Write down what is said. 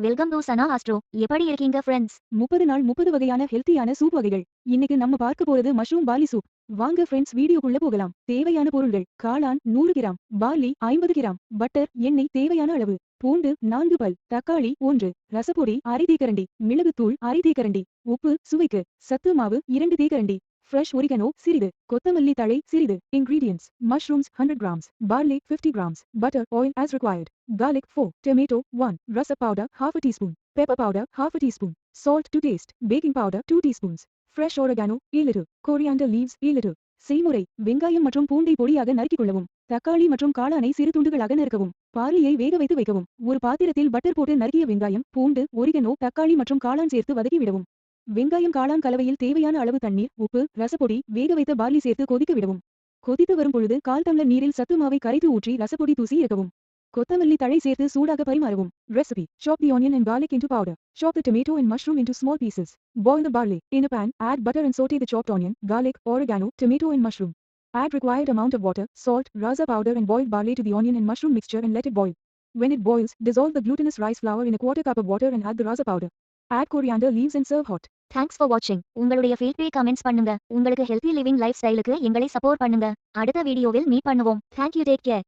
Welcome to Sana astro. எப்படி இருக்கீங்க friends? 30 நாள் 30 வகையான ஹெல்த்தியான சூப் வகைகள். இன்னைக்கு நம்ம பார்க்க போறது மஷ்ரூம் பார்லி சூப். வாங்க ஃப்ரெண்ட்ஸ் வீடியோக்குள்ள போகலாம். தேவையான பொருள்கள்: காளான் 100 கிராம், பார்லி 50 கிராம், பட்டர், எண்ணெய் தேவையான அளவு, பூண்டு 4 பல், தக்காளி 1, ரசப்பொடி அரை தேக்கரண்டி, மிளகுத்தூள் அரை தேக்கரண்டி, உப்பு சுவைக்கு, சத்து மாவு 2 தேக்கரண்டி, ஃப்ரெஷ் ஒரிகனோ சிறிது, கொத்தமல்லி தழை சிறிது. Ingredients: mushrooms 100 grams, barley 50 grams, butter, oil as required, garlic 4, tomato 1, rasa powder half a teaspoon, pepper powder half a teaspoon, salt to taste, baking powder 2 teaspoons, fresh oregano a little, coriander leaves a little. செய்முறை: வெங்காயம் மற்றும் பூண்டை பொடியாக நறுக்கிக் கொள்ளவும். தக்காளி மற்றும் காளானை சிறு துண்டுகளாக நறுக்கவும். பார்லியை வேக வைத்து வைக்கவும். ஒரு பாத்திரத்தில் பட்டர் போட்டு நறுக்கிய வெங்காயம், பூண்டு, ஒரிகனோ, தக்காளி மற்றும் காளான் சேர்த்து வதக்கி விடவும். வெங்காயம் காளான் கலவையில் தேவையான அளவு தண்ணீர், உப்பு, ரசப்பொடி, வேக வைத்த பார்லி சேர்த்து கொதிக்க விடவும். கொதித்து வரும் பொழுது 1/4 டம்ளர் நீரில் சத்து மாவை கரைத்து ஊற்றி ரசப்பொடி தூசி இறக்கவும். கொத்தமல்லி தழை சேர்த்து சூடாக பரிமாறவும். Recipe: chop the onion and garlic into powder. Chop the tomato and mushroom into small pieces. Boil the barley. In a pan, add butter and saute the chopped onion, garlic, oregano, tomato and mushroom. Add required amount of water, salt, rasa powder and boiled barley to the onion and mushroom mixture and let it boil. When it boils, dissolve the glutinous rice flour in a 1/4 cup of water and add the rasa powder. Add coriander leaves and serve hot. Thanks for வாட்சிங். உங்களுடைய feedback comments பண்ணுங்க. உங்களுக்கு healthy living life ஸ்டைலுக்கு எங்களை support பண்ணுங்க. அடுத்த வீடியோவில் meet பண்ணுவோம். Thank you, take care.